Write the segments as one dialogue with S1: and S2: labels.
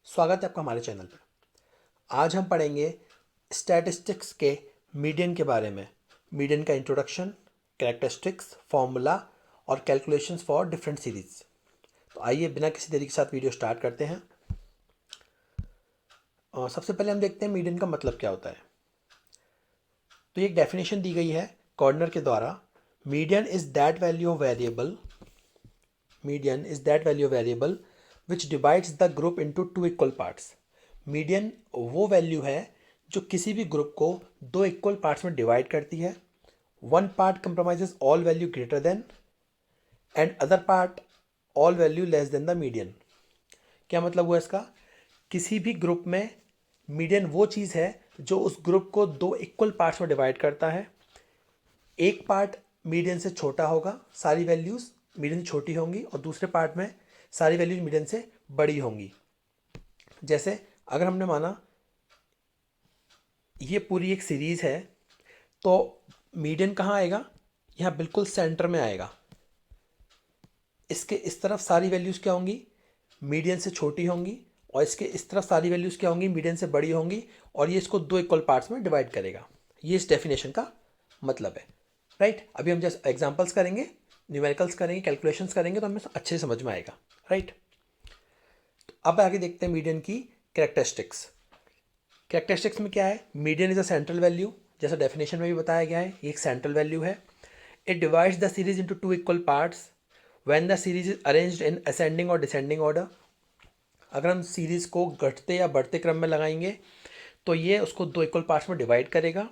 S1: स्वागत है आपका हमारे चैनल पर। आज हम पढ़ेंगे स्टैटिस्टिक्स के मीडियन के बारे में। मीडियन का इंट्रोडक्शन, कैरेक्टरिस्टिक्स, फॉर्मूला और कैलकुलेशंस फॉर डिफरेंट सीरीज। तो आइए बिना किसी देरी के साथ वीडियो स्टार्ट करते हैं। सबसे पहले हम देखते हैं मीडियन का मतलब क्या होता है। तो एक डेफिनेशन दी गई है कॉर्नर के द्वारा। Median is that value of variable which divides the group into two equal parts। Median वो वैल्यू है जो किसी भी ग्रुप को दो इक्वल पार्ट्स में डिवाइड करती है। One part compromises all value greater than and other part all value less than the median. क्या मतलब हुआ इसका? किसी भी ग्रुप में मीडियन वो चीज़ है जो उस ग्रुप को दो इक्वल पार्ट्स में डिवाइड करता है। एक पार्ट मीडियन से छोटा होगा, सारी वैल्यूज़ मीडियन से छोटी होंगी, और दूसरे पार्ट में सारी वैल्यूज मीडियन से बड़ी होंगी। जैसे अगर हमने माना ये पूरी एक सीरीज़ है, तो मीडियन कहाँ आएगा? यहाँ बिल्कुल सेंटर में आएगा। इसके इस तरफ सारी वैल्यूज़ क्या होंगी? मीडियन से छोटी होंगी, और इसके इस तरफ सारी वैल्यूज़ क्या होंगी? मीडियन से बड़ी होंगी, और ये इसको दो इक्वल पार्ट्स में डिवाइड करेगा। ये इस डेफिनेशन का मतलब है, राइट। अभी हम जैसे एग्जांपल्स करेंगे, न्यूमेरिकल्स करेंगे, कैलकुलेशंस करेंगे, तो हमें अच्छे से समझ में आएगा, राइट। तो अब आगे देखते हैं मीडियन की कैरेक्टरिस्टिक्स। कैरेक्टरिस्टिक्स में क्या है? Median is a central value, जैसा डेफिनेशन में भी बताया गया है, ये एक सेंट्रल वैल्यू है। It divides the series into two equal parts when the series is arranged in ascending और डिसेंडिंग ऑर्डर। अगर हम सीरीज को घटते या बढ़ते क्रम में लगाएंगे तो ये उसको दो इक्वल पार्ट्स में डिवाइड करेगा।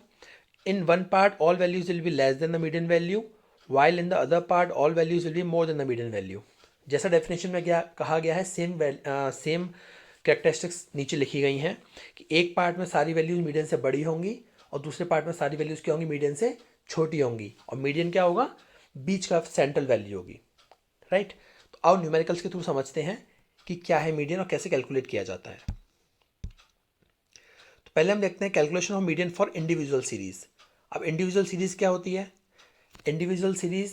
S1: In one part all values will be less than the median value, while in the other part all values will be more than the median value। जैसा डेफिनेशन में क्या कहा गया है, सेम कैरेक्टरिस्टिक्स नीचे लिखी गई हैं कि एक पार्ट में सारी वैल्यूज मीडियन से बड़ी होंगी, और दूसरे पार्ट में सारी वैल्यूज क्या होंगी? मीडियन से छोटी होंगी, और मीडियन क्या होगा? बीच का सेंट्रल वैल्यू होगी, राइट। तो आओ न्यूमेरिकल्स के थ्रू समझते हैं कि क्या है मीडियन और कैसे कैलकुलेट किया जाता है। तो पहले हम देखते हैं calculation of median for individual series. अब इंडिविजुअल सीरीज क्या होती है? इंडिविजुअल सीरीज़,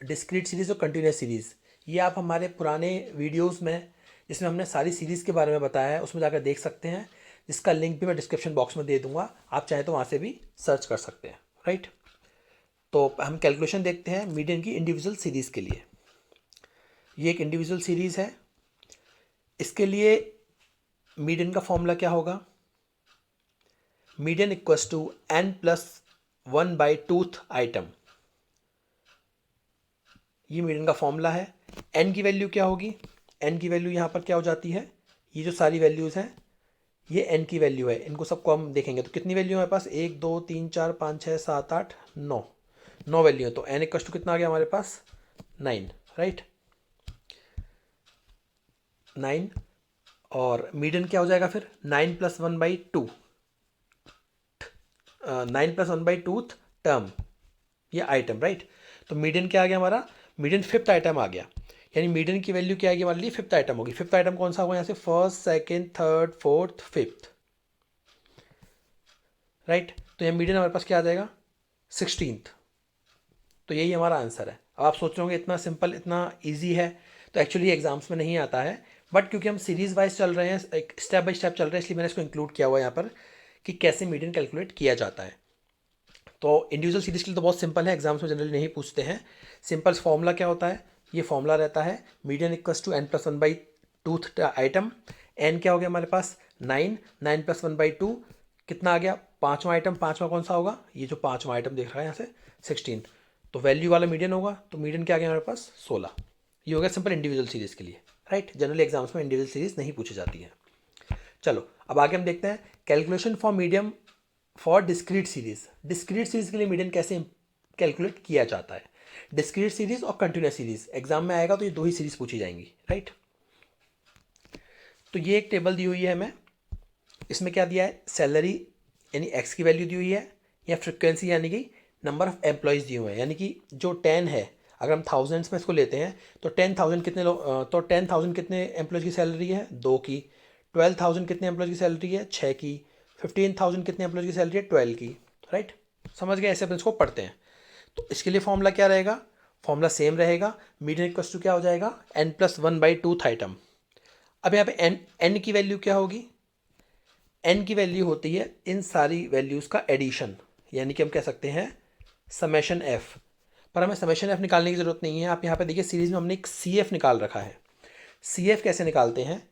S1: डिस्क्रीट सीरीज़ और कंटिन्यूस सीरीज़, ये आप हमारे पुराने वीडियोस में, जिसमें हमने सारी सीरीज़ के बारे में बताया है, उसमें जाकर देख सकते हैं, जिसका लिंक भी मैं डिस्क्रिप्शन बॉक्स में दे दूंगा। आप चाहे तो वहाँ से भी सर्च कर सकते हैं, राइट। तो हम कैलकुलेशन देखते हैं मीडियन की इंडिविजुअल सीरीज़ के लिए। ये एक इंडिविजुअल सीरीज़ है। इसके लिए मीडियन का फॉर्मूला क्या होगा? Median equals to n+1/2th item. ये मीडियन का फॉर्मूला है। एन की वैल्यू क्या होगी? एन की वैल्यू यहाँ पर क्या हो जाती है? ये जो सारी वैल्यूज़ हैं ये एन की वैल्यू है। इनको सबको हम देखेंगे तो कितनी वैल्यू है हमारे पास? 1 2 3 4 5 6 7 8 9, 9 वैल्यू है। तो एन इक्वल टू कितना आ गया हमारे पास? 9, राइट, 9। और मीडियन क्या हो जाएगा फिर? 9+1/2, 9+1/2th टर्म, ये आइटम, राइट। तो मीडियन क्या आ गया हमारा? मीडियन फिफ्थ आइटम आ गया। यानी मीडियन की वैल्यू क्या आएगी हमारे लिए? फिफ्थ आइटम होगी। फिफ्थ आइटम कौन सा होगा? यहाँ से first, second, third, fourth, fifth, right. तो यहाँ मीडियन हमारे पास क्या आ जाएगा? 16th। तो यही हमारा आंसर है। अब आप सोच रहे होंगे इतना सिंपल, इतना ईजी है, तो एक्चुअली एग्जाम्स में नहीं आता है, बट क्योंकि हम सीरीज वाइज चल रहे हैं, एक स्टेप बाय स्टेप चल रहे हैं, इसलिए मैंने इसको इंक्लूड किया हुआ है यहाँ पर कि कैसे मीडियन कैलकुलेट किया जाता है। तो इंडिविजुअल सीरीज के लिए तो बहुत सिंपल है, एग्जाम्स में जनरली नहीं पूछते हैं। सिंपल फॉर्मूला क्या होता है? ये फॉर्मूला रहता है median equals to n+1/2th item. N क्या हो गया हमारे पास? 9, 9+1/2 कितना आ गया? पाँचवा आइटम। पाँचवा कौन सा होगा? ये जो पाँचवा आइटम देख रहा है यहाँ से 16, तो वैल्यू वाला मीडियन होगा। तो मीडियन क्या आ गया हमारे पास? 16। ये हो गया सिंपल इंडिविजुअल सीरीज़ के लिए, राइट। जनरली एग्जाम्स में इंडिविजुअल सीरीज़ नहीं पूछी जाती है। चलो अब आगे हम देखते हैं calculation for medium for discrete series. Discrete series के लिए मीडियन कैसे कैलकुलेट किया जाता है? डिस्क्रीट सीरीज और कंटिन्यूस सीरीज एग्जाम में आएगा, तो ये दो ही सीरीज पूछी जाएंगी, राइट। तो ये एक टेबल दी हुई है हमें। इसमें क्या दिया है? सैलरी यानी एक्स की वैल्यू दी हुई है, या फ्रिक्वेंसी यानी कि नंबर ऑफ एम्प्लॉयज़ दिए हुए हैं। यानी कि जो 10 है, अगर हम थाउजेंड्स में इसको लेते हैं तो 10,000 कितने लोग, तो 10,000 कितने एम्प्लॉयज़ की सैलरी है? 2 की। 12,000 कितने एम्प्लॉयज़ की सैलरी है? 6 की। 15,000 कितने एम्प्लॉयज़ की सैलरी है? 12 की, राइट। समझ गए? ऐसे अपन इसको पढ़ते हैं। तो इसके लिए फॉर्मूला क्या रहेगा? फॉर्मूला सेम रहेगा। मीडियन इक्वल्स टू क्या हो जाएगा? n+1/2th item. अब यहाँ पे एन की वैल्यू क्या होगी? एन की वैल्यू होती है इन सारी वैल्यूज़ का एडिशन, यानी कि हम कह सकते हैं समेशन एफ। पर हमें समेशन एफ निकालने की ज़रूरत नहीं है। आप यहाँ पे देखिए सीरीज़ में हमने एक सी एफ निकाल रखा है। सी एफ कैसे निकालते हैं?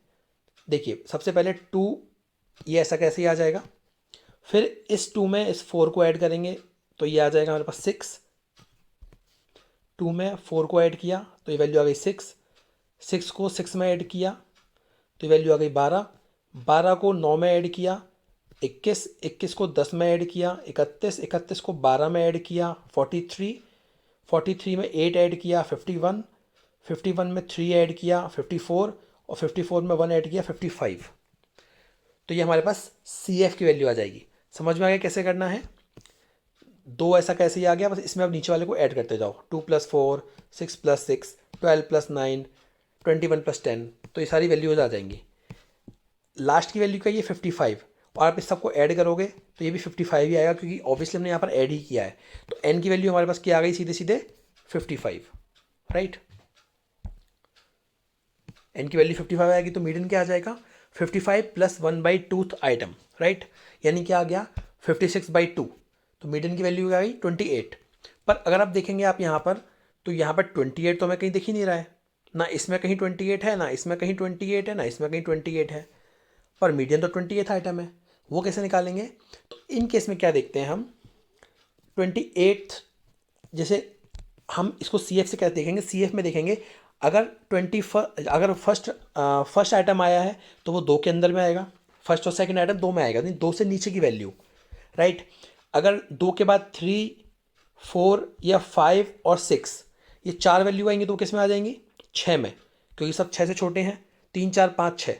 S1: देखिए सबसे पहले 2, ये ऐसा कैसे ही आ जाएगा, फिर इस 2 में इस 4 को ऐड करेंगे तो ये आ जाएगा हमारे पास 6। 2 में 4 को ऐड किया तो ये वैल्यू आ गई 6। 6 को 6 में ऐड किया तो ये वैल्यू आ गई 12। 12 को 9 में ऐड किया 21। 21 को 10 में ऐड किया 31। 31 को 12 में ऐड किया 43। 43 में 8 ऐड किया 51। 51 में 3 ऐड किया 54 और 54 में 1 ऐड किया 55। तो ये हमारे पास सी एफ की वैल्यू आ जाएगी। समझ में आ गया कैसे करना है? 2 ऐसा कैसे ही आ गया, बस इसमें अब नीचे वाले को ऐड करते जाओ। 2 + 4, 6 + 6, 12 + 9, 21 + 10, तो ये सारी वैल्यूज आ जाएंगी। लास्ट की वैल्यू का ये 55, और आप इस सबको ऐड करोगे तो ये भी 55 ही आएगा, क्योंकि ऑब्वियसली हमने यहाँ पर ऐड ही किया है। तो एन की वैल्यू हमारे पास क्या आ गई? सीधे सीधे 55, राइट। एन की वैल्यू 55 आएगी तो मीडियन क्या आ जाएगा? 55 + 1/2 आइटम, राइट। यानी क्या आ गया? 56/2। तो मीडियन की वैल्यू क्या आई? 28। पर अगर आप देखेंगे आप यहाँ पर, तो यहाँ पर 28 तो हमें कहीं दिख ही नहीं रहा है। ना इसमें कहीं 28 है, ना इसमें कहीं 28 है, ना इसमें कहीं 28 है। पर मीडियन तो 28 आइटम है, वो कैसे निकालेंगे? तो इन केस में क्या देखते हैं हम, 28, जैसे हम इसको सी एफ से कैसे देखेंगे? सी एफ में देखेंगे, अगर अगर फर्स्ट आइटम आया है तो वो 2 के अंदर में आएगा। फर्स्ट और सेकंड आइटम 2 में आएगा, नहीं 2 से नीचे की वैल्यू, राइट। अगर 2 के बाद 3, 4 या 5 और 6, ये 4 वैल्यू आएंगी तो किस में आ जाएंगी? 6 में, क्योंकि सब 6 से छोटे हैं। 3, 4, 5, 6,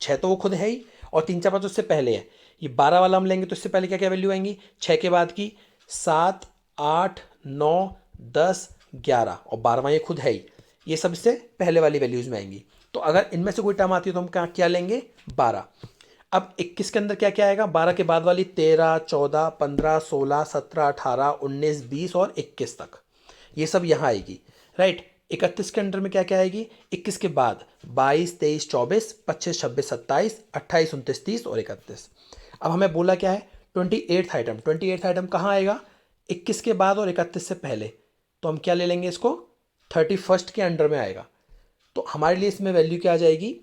S1: 6 तो वो खुद है ही, और 3, 4, 5 उससे पहले है। ये 12 वाला हम लेंगे तो इससे पहले क्या क्या वैल्यू आएंगी? 6 के बाद की 7, 8, 9, 10, 11, और 12वां ये खुद है ही। ये सब इससे पहले वाली वैल्यूज़ में आएंगी। तो अगर इनमें से कोई टर्म आती है तो हम क्या लेंगे? 12। अब 21 के अंदर क्या क्या आएगा? 12 के बाद वाली 13, 14, 15, 16, 17, 18, 19, 20 और 21 तक, ये सब यहाँ आएगी, राइट। 31 के अंदर में क्या क्या आएगी? 21 के बाद 22, 23, 24, 25, 26, 27, 28, 29, 30 और 31। अब हमें बोला क्या है? 28th item. 28th आइटम कहाँ आएगा? 21 के बाद और 31 से पहले। तो हम क्या ले लेंगे इसको? 31st के अंडर में आएगा। तो हमारे लिए इसमें वैल्यू क्या आ जाएगी?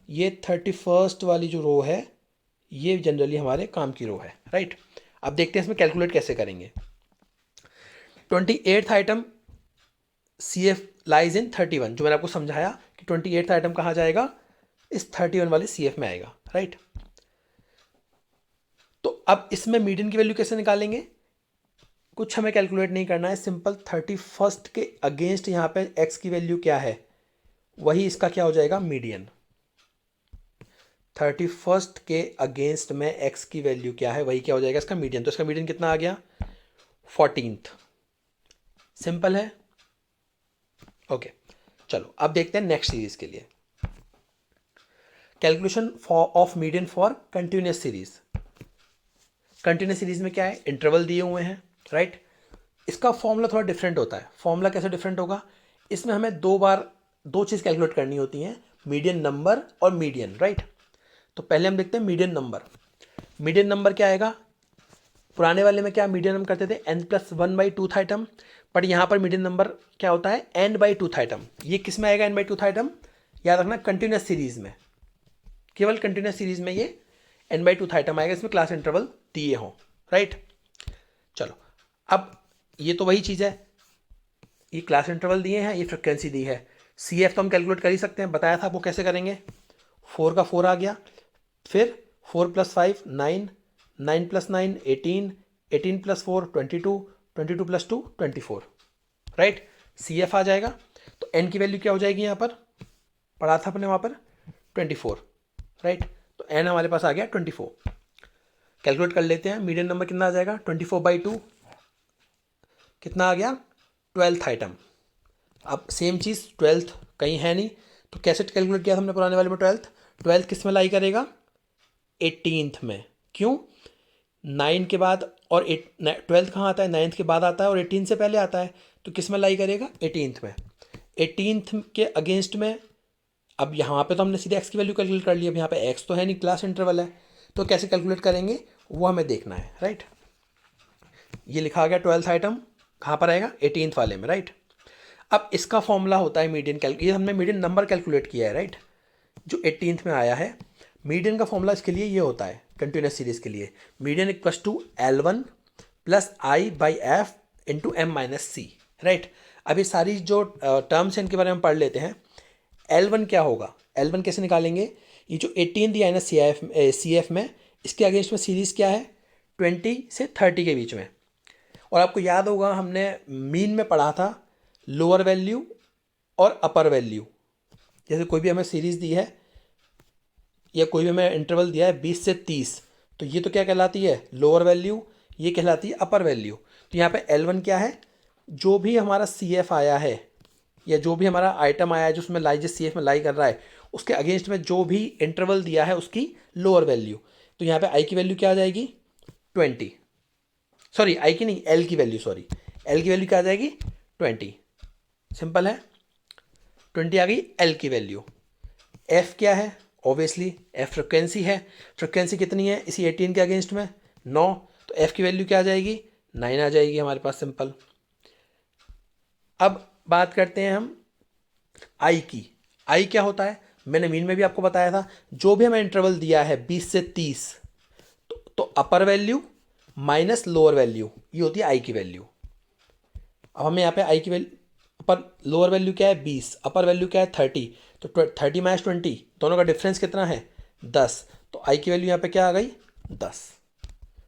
S1: ये 31st वाली जो रो है, ये जनरली हमारे काम की रो है, राइट। अब देखते हैं इसमें कैलकुलेट कैसे करेंगे। 28th item C F lies in 31, जो मैंने आपको समझाया कि 28th आइटम कहाँ जाएगा? इस 31 वाले सी एफ में आएगा, राइट। तो अब इसमें मीडियन की वैल्यू कैसे निकालेंगे? कुछ हमें कैलकुलेट नहीं करना है, सिंपल 31st के अगेंस्ट यहाँ पे एक्स की वैल्यू क्या है, वही इसका क्या हो जाएगा? मीडियन। 31st के अगेंस्ट में एक्स की वैल्यू क्या है, वही क्या हो जाएगा? इसका मीडियन। तो इसका मीडियन कितना आ गया? 14th। सिंपल है, ओके। चलो अब देखते हैं नेक्स्ट सीरीज के लिए। Calculation of median for continuous series. Continuous series में क्या है? इंटरवल दिए हुए हैं, राइट। इसका फॉर्मूला थोड़ा डिफरेंट होता है। फॉर्मूला कैसे डिफरेंट होगा? इसमें हमें दो चीज़ कैलकुलेट करनी होती हैं, मीडियन नंबर और मीडियन, राइट। तो पहले हम देखते हैं मीडियन नंबर। मीडियन नंबर क्या आएगा? पुराने वाले में क्या मीडियन हम करते थे? n+1/2 आइटम, बट यहाँ पर मीडियन नंबर क्या होता है? n/2 item. ये किस में आएगा n/2 आइटम? याद रखना, कंटिन्यूस सीरीज में, केवल कंटिन्यूस सीरीज में ये n/2 आइटम आएगा, इसमें क्लास इंटरवल दिए हों, राइट। चलो अब ये तो वही चीज़ है, ये क्लास इंटरवल दिए हैं, ये फ्रिक्वेंसी दी है। सी एफ तो हम कैलकुलेट कर ही सकते हैं, बताया था आपको कैसे करेंगे। 4 का 4 आ गया, फिर 4 + 5 9, 9 + 9 18, 18 + 4 22, 22 + 2 24, राइट। सी एफ आ जाएगा। तो एन की वैल्यू क्या हो जाएगी? यहाँ पर पढ़ा था अपने वहाँ पर 24, राइट। तो एन हमारे पास आ गया 24। कैलकुलेट कर लेते हैं, मीडियन नंबर कितना आ जाएगा? 24/2 कितना आ गया? 12th item. अब सेम चीज़ 12th कहीं है नहीं, तो कैसे कैलकुलेट किया था हमने पुराने वाले में? 12th किस में लाई करेगा? 18th में। क्यों? 9 के बाद, और 12th कहाँ आता है? 9th के बाद आता है, और 18 से पहले आता है, तो किस में लाई करेगा? 18th में। 18th के अगेंस्ट में अब यहाँ पे तो हमने सीधे एक्स की वैल्यू कैलकुलेट कर ली, अब यहाँ पे एक्स तो है नहीं, क्लास इंटरवल है, तो कैसे कैलकुलेट करेंगे वो हमें देखना है, राइट। ये लिखा आ गया 12th आइटम, कहाँ पर आएगा 18th वाले में, राइट। अब इसका फॉर्मूला होता है मीडियन ये हमने मीडियन नंबर कैलकुलेट किया है, राइट, जो 18th में आया है। मीडियन का फॉर्मूला इसके लिए ये होता है कंटिन्यूस सीरीज के लिए, median equals to L1 plus I by F into M minus C, right. अभी सारी जो टर्म्स हैं इनके बारे में पढ़ लेते हैं। L1 क्या होगा, L1 कैसे निकालेंगे, ये जो 18 दिया है ना सी एफ में, इसके अगेंस्ट में सीरीज क्या है 20 से 30 के बीच में। और आपको याद होगा हमने मीन में पढ़ा था लोअर वैल्यू और अपर वैल्यू। जैसे कोई भी हमें सीरीज दी है या कोई भी हमें इंटरवल दिया है 20 से 30, तो ये तो क्या कहलाती है लोअर वैल्यू, ये कहलाती है अपर वैल्यू। तो यहाँ पे L1 क्या है, जो भी हमारा CF आया है या जो भी हमारा आइटम आया है जो उसमें लाई जिस CF में लाई कर रहा है, उसके अगेंस्ट में जो भी इंटरवल दिया है उसकी लोअर वैल्यू। तो यहाँ पे I की वैल्यू क्या आ जाएगी 20, सॉरी I की नहीं L की वैल्यू, सॉरी L की वैल्यू क्या आ जाएगी 20, सिंपल है, 20 आ गई L की वैल्यू। F क्या है, ऑब्वियसली F फ्रिक्वेंसी है, फ्रिक्वेंसी कितनी है इसी 18 के अगेंस्ट में 9, तो F की वैल्यू क्या आ जाएगी 9 आ जाएगी हमारे पास, सिंपल। अब बात करते हैं हम I की। I क्या होता है, मैंने मीन में भी आपको बताया था, जो भी हमें इंटरवल दिया है 20 से 30, तो अपर वैल्यू माइनस लोअर वैल्यू, ये होती है I की वैल्यू। अब हमें यहाँ पे I की वैल्यू, अपर लोअर वैल्यू क्या है 20, अपर वैल्यू क्या है 30, तो 30 माइनस 20 दोनों का डिफरेंस कितना है 10, तो I की वैल्यू यहाँ पे क्या आ गई 10,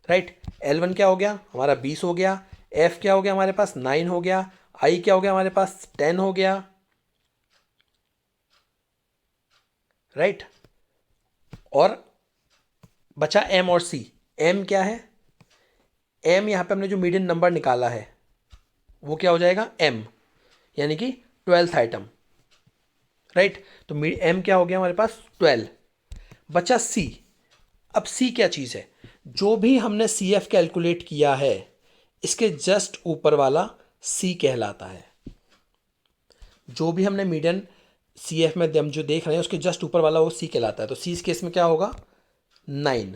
S1: राइट। L1 क्या हो गया हमारा 20 हो गया, F क्या हो गया हमारे पास 9 हो गया, I क्या हो गया हमारे पास 10 हो गया, राइट। और बचा M और C। M क्या है, M यहाँ पे हमने जो मीडियन नंबर निकाला है वो क्या हो जाएगा M, यानी कि 12th आइटम, राइट। तो M क्या हो गया हमारे पास 12, बचा C। अब C क्या चीज़ है, जो भी हमने CF कैलकुलेट किया है इसके जस्ट ऊपर वाला C कहलाता है। जो भी हमने मीडियन CF में हम जो देख रहे हैं उसके जस्ट ऊपर वाला वो C कहलाता है। तो C इस केस में क्या होगा 9,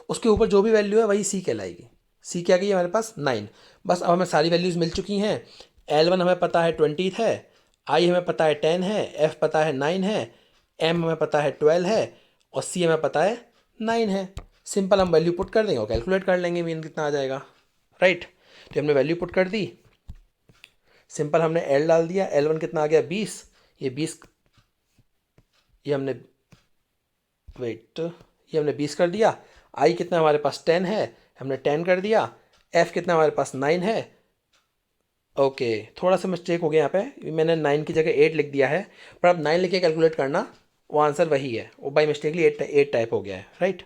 S1: उसके ऊपर जो भी वैल्यू है वही C कहलाएगी। C क्या गई हमारे पास 9। बस अब हमें सारी वैल्यूज़ मिल चुकी हैं। L1 हमें पता है 20 है, I हमें पता है 10 है, F पता है 9 है, M हमें पता है 12 है और C हमें पता है 9 है। सिंपल हम वैल्यू पुट कर देंगे और कैलकुलेट कर लेंगे मीन कितना आ जाएगा, राइट। तो हमने वैल्यू पुट कर दी, सिंपल हमने L डाल दिया, L1 कितना आ गया 20, ये 20, ये हमने वेट ये हमने 20 कर दिया। I कितना हमारे पास 10 है, हमने 10 कर दिया। F कितना हमारे पास 9 है, ओके थोड़ा सा मिस्टेक हो गया यहाँ पे, मैंने 9 की जगह 8 लिख दिया है, पर अब 9 लिख के कैलकुलेट करना वो आंसर वही है, वो बाई मिस्टेकली 8 टाइप हो गया है, राइट।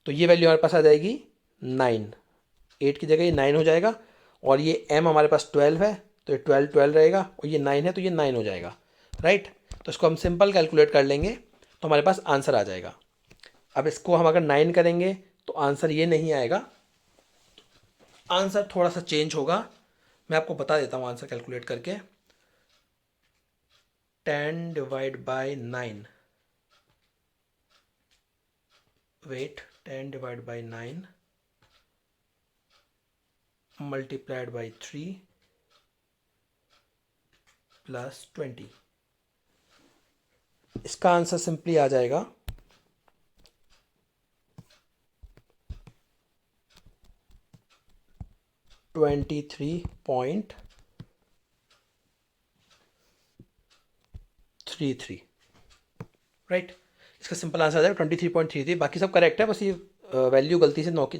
S1: तो ये वैल्यू हमारे पास आ जाएगी 9, 8 की जगह ये 9 हो जाएगा। और ये M हमारे पास 12 है तो ये 12 12 रहेगा, और ये 9 है तो ये 9 हो जाएगा, राइट। तो इसको हम सिंपल कैलकुलेट कर लेंगे तो हमारे पास आंसर आ जाएगा। अब इसको हम अगर 9 करेंगे तो आंसर ये नहीं आएगा, आंसर थोड़ा सा चेंज होगा। मैं आपको बता देता हूँ आंसर कैलकुलेट करके। 10 divide by 9, wait 10 divide by 9 multiplied by 3 plus 20, इसका आंसर सिंपली आ जाएगा 23.33, राइट। इसका सिंपल आंसर आ जाएगा 23.33। बाकी सब करेक्ट है, बस ये वैल्यू गलती से 9 की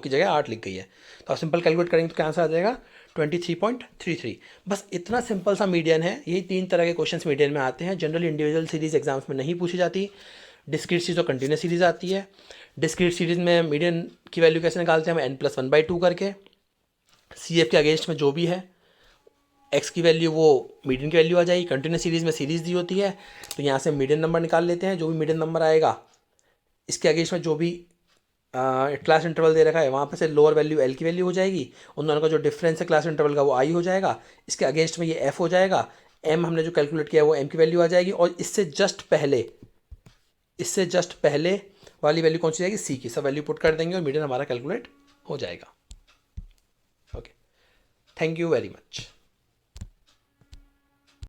S1: जगह 8 लिख गई है। तो आप सिंपल कैलकुलेट करेंगे तो क्या आंसर आ जाएगा 23.33। बस इतना सिंपल सा मीडियन है। यही 3 तरह के क्वेश्चंस मीडियन में आते हैं, जनरली इंडिविजुअल सीरीज एग्जाम्स में नहीं पूछी जाती। डिस्क्रीट सीरीज और कंटिन्यूस सीरीज आती है। डिस्क्रीट सीरीज में मीडियन की वैल्यू कैसे निकालते हैं, हम n+1/2 करके CF के अगेंस्ट में जो भी है x की वैल्यू वो मीडियन की वैल्यू आ जाएगी। कंटिन्यूस सीरीज में सीरीज दी होती है तो यहाँ से मीडियन नंबर निकाल लेते हैं, जो भी मीडियन नंबर आएगा इसके अगेंस्ट में जो भी क्लास इंटरवल दे रखा है वहाँ पे से लोअर वैल्यू L की वैल्यू हो जाएगी, उन दोनों का जो डिफरेंस है क्लास इंटरवल का वो I हो जाएगा, इसके अगेंस्ट में ये F हो जाएगा, एम हमने जो कैलकुलेट किया है वो एम की वैल्यू आ जाएगी, और इससे जस्ट पहले वाली वैल्यू कौन सी जाएगी, सी की। सब वैल्यू पुट कर देंगे और मीडियन हमारा कैलकुलेट हो जाएगा। Okay, thank you very much.